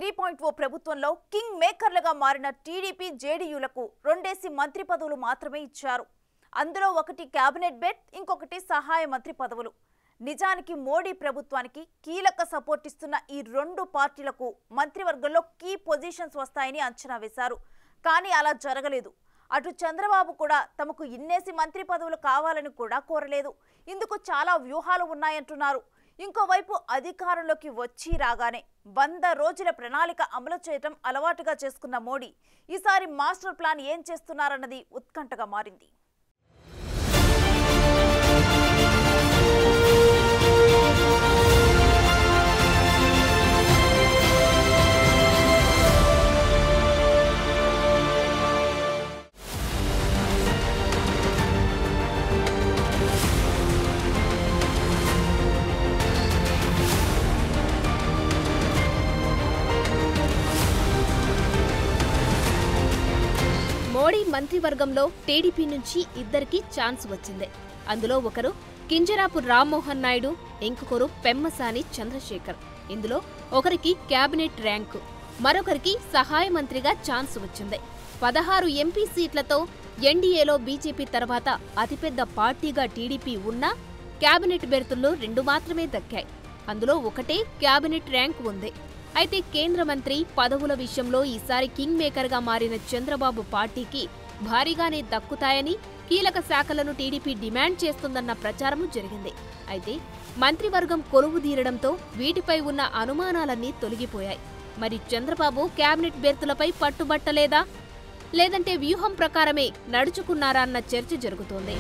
3.0 ప్రభుత్వంలో కింగ్ మేకర్లుగా మారిన టీడీపీ జేడీయూలకు రెండేసి మంత్రి పదవులు మాత్రమే ఇచ్చారు. అందులో ఒకటి కేబినెట్ బెడ్, ఇంకొకటి సహాయ మంత్రి పదవులు. నిజానికి మోడీ ప్రభుత్వానికి కీలక సపోర్ట్ ఇస్తున్న ఈ రెండు పార్టీలకు మంత్రివర్గంలో కీ పొజిషన్స్ వస్తాయని అంచనా వేశారు. కానీ అలా జరగలేదు. అటు చంద్రబాబు కూడా తమకు ఇన్నేసి మంత్రి పదవులు కావాలని కూడా కోరలేదు. ఇందుకు చాలా వ్యూహాలు ఉన్నాయంటున్నారు. ఇంకోవైపు అధికారంలోకి వచ్చి రాగానే 100 రోజుల ప్రణాళిక అమలు చేయడం అలవాటుగా చేసుకున్న మోడీ ఈసారి మాస్టర్ ప్లాన్ ఏం చేస్తున్నారన్నది ఉత్కంఠగా మారింది. మోడీ మంత్రివర్గంలో టీడీపీ నుంచి ఇద్దరికి ఛాన్స్ వచ్చింది. అందులో ఒకరు కింజరాపు రామ్మోహన్ నాయుడు, ఇంకొకరు పెమ్మసాని చంద్రశేఖర్. ఇందులో ఒకరికి కేబినెట్ ర్యాంకు, మరొకరికి సహాయ మంత్రిగా ఛాన్స్ వచ్చింది. 16 ఎంపీ సీట్లతో ఎన్డీఏలో బీజేపీ తర్వాత అతిపెద్ద పార్టీగా టీడీపీ ఉన్నా కేబినెట్ బెర్తుల్లో 2 మాత్రమే దక్కాయి. అందులో ఒకటే కేబినెట్ ర్యాంకు ఉంది. అయితే కేంద్ర మంత్రి పదవుల విషయంలో ఈసారి కింగ్ మేకర్గా మారిన చంద్రబాబు పార్టీకి భారీగానే దక్కుతాయని కీలక శాఖలను టీడీపీ డిమాండ్ చేస్తుందన్న ప్రచారము జరిగింది. అయితే మంత్రివర్గం కొలువుదీరడంతో వీటిపై ఉన్న అనుమానాలన్నీ తొలగిపోయాయి. మరి చంద్రబాబు కేబినెట్ బెర్తులపై పట్టుబట్టలేదా, లేదంటే వ్యూహం ప్రకారమే నడుచుకున్నారా అన్న చర్చ జరుగుతోంది.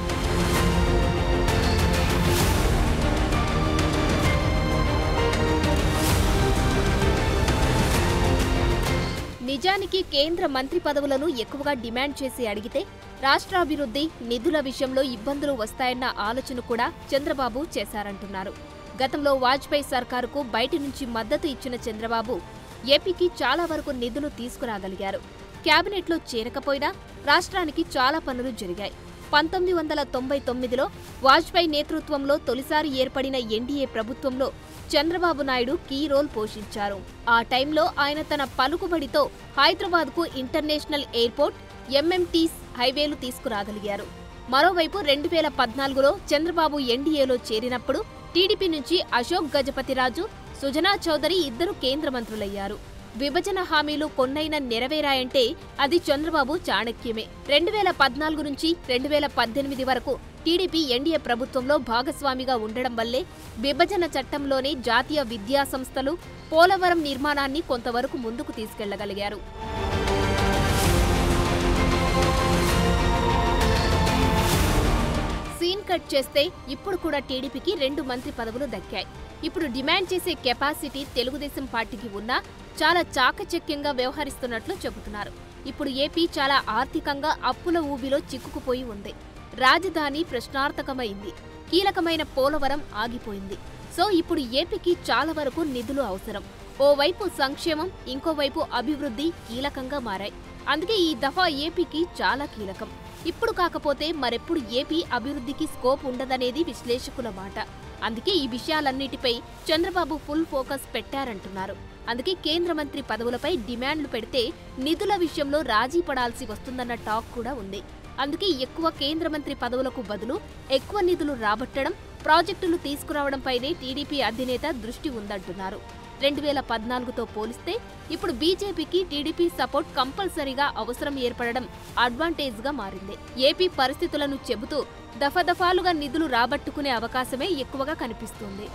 నిజానికి కేంద్ర మంత్రి పదవులను ఎక్కువగా డిమాండ్ చేసి అడిగితే రాష్ట్రాభివృద్ధి, నిధుల విషయంలో ఇబ్బందులు వస్తాయన్న ఆలోచన కూడా చంద్రబాబు చేశారంటున్నారు. గతంలో వాజ్పేయి సర్కారుకు బయటి నుంచి మద్దతు ఇచ్చిన చంద్రబాబు ఏపీకి చాలా వరకు నిధులు తీసుకురాగలిగారు. కేబినెట్లో చేరకపోయినా రాష్ట్రానికి చాలా పనులు జరిగాయి. 1999లో వాజ్పేయి నేతృత్వంలో తొలిసారి ఏర్పడిన ఎన్డీఏ ప్రభుత్వంలో చంద్రబాబు నాయుడు కీ రోల్ పోషించారు. ఆ టైంలో ఆయన తన పలుకుబడితో హైదరాబాద్కు ఇంటర్నేషనల్ ఎయిర్పోర్ట్, ఎంఎంటీస్ హైవేలు తీసుకురాగలిగారు. మరోవైపు 2014లో చంద్రబాబు ఎన్డీఏలో చేరినప్పుడు టీడీపీ నుంచి అశోక్ గజపతిరాజు, సుజనా చౌదరి ఇద్దరు కేంద్ర మంత్రులయ్యారు. విభజన హామీలు కొన్నైనా నెరవేరాయంటే అది చంద్రబాబు చాణక్యమే. 2014 నుంచి 2018 వరకు టీడీపీ ఎన్డీఏ ప్రభుత్వంలో భాగస్వామిగా ఉండడం వల్లే విభజన చట్టంలోనే జాతీయ విద్యా సంస్థలు, పోలవరం నిర్మాణాన్ని కొంతవరకు ముందుకు తీసుకెళ్లగలిగారు. సీన్ కట్ చేస్తే ఇప్పుడు కూడా టీడీపీకి 2 మంత్రి పదవులు దక్కాయి. ఇప్పుడు డిమాండ్ చేసే కెపాసిటీ తెలుగుదేశం పార్టీకి ఉన్నా చాలా చాకచక్యంగా వ్యవహరిస్తున్నట్లు చెబుతున్నారు. ఇప్పుడు ఏపీ చాలా ఆర్థికంగా అప్పుల ఊబిలో చిక్కుకుపోయి ఉంది. రాజధాని ప్రశ్నార్థకమైంది. కీలకమైన పోలవరం ఆగిపోయింది. సో ఇప్పుడు ఏపీకి చాలా వరకు నిధులు అవసరం. ఓవైపు సంక్షేమం, ఇంకోవైపు అభివృద్ధి కీలకంగా మారాయి. అందుకే ఈ దఫా ఏపీకి చాలా కీలకం. ఇప్పుడు కాకపోతే మరెప్పుడు ఏపీ అభివృద్ధికి స్కోప్ ఉండదనేది విశ్లేషకుల మాట. అందుకే ఈ విషయాలన్నిటిపై చంద్రబాబు ఫుల్ ఫోకస్ పెట్టారంటున్నారు. అందుకే కేంద్ర మంత్రి పదవులపై డిమాండ్లు పెడితే నిధుల విషయంలో రాజీ పడాల్సి వస్తుందన్న టాక్ కూడా ఉంది. అందుకే ఎక్కువ కేంద్ర మంత్రి పదవులకు బదులు ఎక్కువ నిధులు రాబట్టడం, ప్రాజెక్టులు తీసుకురావడంపైనే టీడీపీ అధినేత దృష్టి ఉందంటున్నారు. 2014తో పోలిస్తే ఇప్పుడు బీజేపీకి టీడీపీ సపోర్ట్ కంపల్సరీగా అవసరం ఏర్పడడం అడ్వాంటేజ్గా మారింది. ఏపీ పరిస్థితులను చెబుతూ దఫాదఫాలుగా నిధులు రాబట్టుకునే అవకాశమే ఎక్కువగా కనిపిస్తుంది.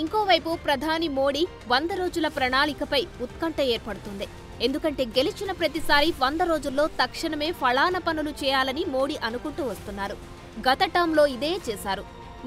ఇంకోవైపు ప్రధాని మోడీ 100 రోజుల ప్రణాళికపై ఉత్కంఠ ఏర్పడుతుంది. ఎందుకంటే గెలిచిన ప్రతిసారి 100 రోజుల్లో తక్షణమే ఫలానా పనులు చేయాలని మోడీ అనుకుంటూ వస్తున్నారు. గత టర్మ్లో ఇదే చేశారు.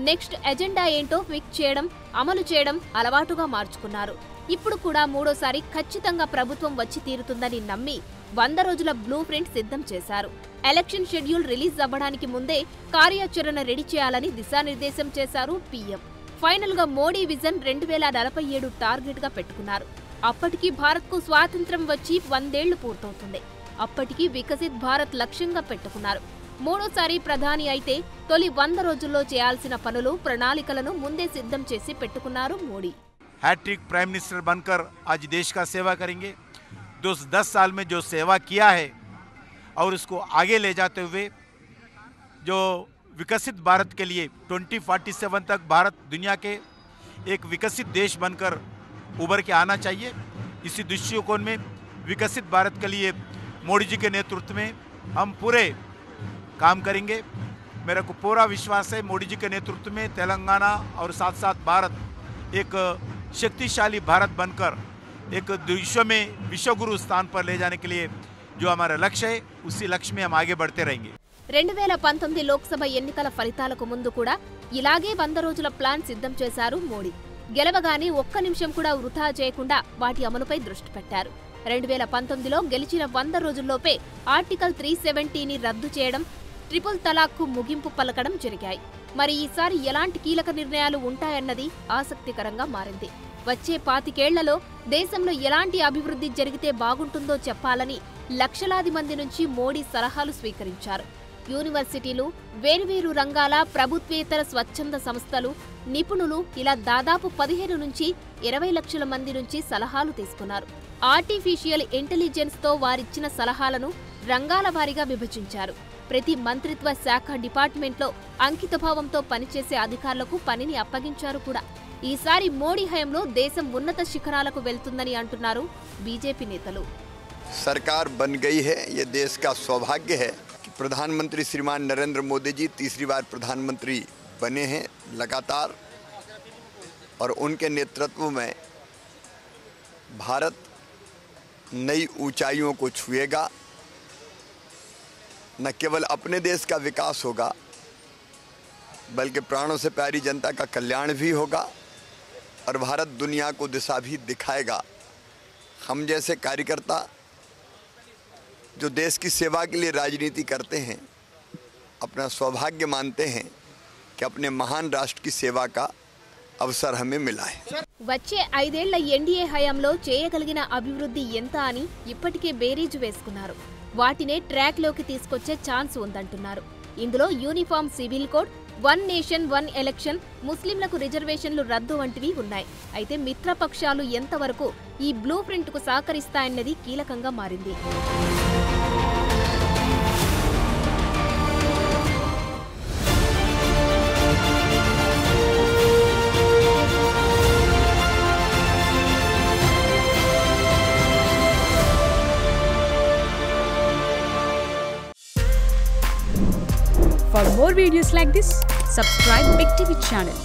నెక్స్ట్ ఎజెండా ఏంటో ఫిక్స్ చేయడం, అమలు చేయడం అలవాటుగా మార్చుకున్నారు. ఇప్పుడు కూడా మూడోసారి ఖచ్చితంగా ప్రభుత్వం వచ్చి తీరుతుందని నమ్మి 100 రోజుల బ్లూ ప్రింట్ సిద్ధం చేశారు. ఎలక్షన్ షెడ్యూల్ రిలీజ్ అవ్వడానికి ముందే కార్యాచరణ రెడీ చేయాలని దిశానిర్దేశం చేశారు పీఎం. ఫైనల్ గా మోడీ విజన్ 2047 టార్గెట్ గా పెట్టుకున్నారు. అప్పటికి భారత్కు స్వాతంత్ర్యం వచ్చి 100 ఏళ్లు పూర్తవుతుంది. అప్పటికి వికసిత్ భారత్ లక్ష్యంగా పెట్టుకున్నారు. మూడోసారి ప్రధాని అయితే తొలి 100 రోజుల్లో చేయాల్సిన పనులు ప్రణాళికలను ముందే సిద్ధం చేసి పెట్టుకున్నారు మోడీ. हैट्रिक प्राइम मिनिस्टर बनकर आज देश का सेवा करेंगे। 10 साल में जो सेवा किया है और उसको आगे ले जाते हुए जो विकसित भारत के लिए 2047 तक भारत दुनिया के एक विकसित देश बनकर उभर के आना चाहिए। इसी दृष्टिकोण में विकसित भारत के लिए मोदी जी के नेतृत्व में हम पूरे काम करेंगे। मेरा को पूरा विश्वास है मोदी जी के नेतृत्व में तेलंगाना और साथ साथ भारत एक शक्तिशाली भारत बनकर एक विश्व में विश्वगुरु स्थान पर ले जाने के लिए जो हमारा लक्ष्य है उसी लक्ष्य में हम आगे बढ़ते रहेंगे। 2019 లోక్సభ ఎన్నికల ఫలితాలకు ముందు కూడా ఇలాగే 100 రోజుల ప్లాన్ సిద్ధం చేశారు మోడీ. గెలవగానే ఒక్క నిమిషం కూడా వృథా చేయకుండా వాటి అమలుపై దృష్టి పెట్టారు. 2019లో గెలిచిన 100 రోజుల్లోపే ఆర్టికల్ 370ని రద్దు చేయడం, ట్రిపుల్ తలాక్కు ముగింపు పలకడం జరిగాయి. మరి ఈసారి ఎలాంటి కీలక నిర్ణయాలు ఉంటాయన్నది ఆసక్తికరంగా మారింది. వచ్చే 25 ఏళ్లలో దేశంలో ఎలాంటి అభివృద్ధి జరిగితే బాగుంటుందో చెప్పాలని లక్షలాది మంది నుంచి మోడీ సలహాలు స్వీకరించారు. యూనివర్సిటీలు, వేర్వేరు రంగాల ప్రభుత్వేతర స్వచ్ఛంద సంస్థలు, నిపుణులు ఇలా దాదాపు 15 నుంచి 20 లక్షల మంది నుంచి సలహాలు తీసుకున్నారు. ఆర్టిఫిషియల్ ఇంటెలిజెన్స్తో వారిచ్చిన సలహాలను రంగాల వారీగా విభజించారు. ప్రతి మంత్రిత్వ శాఖ డిపార్ట్మెంట్లో అంకితభావంతో పనిచేసే అధికారులకు పనిని అప్పగించారు కూడా. ఈసారి మోడీ హయాంలో దేశం ఉన్నత శిఖరాలకు వెళ్తుందని అంటున్నారు బీజేపీ నేతలు. सरकार बन गई है। ये देश का सौभाग्य है कि प्रधानमंत्री श्रीमान नरेंद्र मोदी जी तीसरी बार प्रधानमंत्री बने हैं लगातार, और उनके नेतृत्व में भारत नई ऊंचाइयों को छुएगा। न केवल अपने देश का विकास होगा बल्कि प्राणों से प्यारी जनता का कल्याण भी होगा और भारत दुनिया को दिशा भी दिखाएगा। हम जैसे कार्यकर्ता जो देश की सेवा के लिए राजनीति करते हैं, अपना सौभाग्य मानते हैं कि अपने महान राष्ट्र की सेवा का అవసరం हमें मिला है। వచ్చే 5 ఏళ్ల ఎన్డీఏ హయాంలో చేయగలిగిన అభివృద్ధి ఎంత అని ఇప్పటికే బేరీజు వేసుకున్నారు. వాటినే ట్రాక్ లోకి తీసుకొచ్చే ఛాన్స్ ఉందంటున్నారు. ఇందులో uniform civil code, 1 nation 1 election, ముస్లింలకు రిజర్వేషన్లు రద్దు వంటివి ఉన్నాయి. అయితే మిత్రపక్షాలు ఎంతవరకు ఈ బ్లూ ప్రింట్ కు సహకరిస్తాయన్నది కీలకంగా మారింది. For more videos like this, subscribe Big TV channel.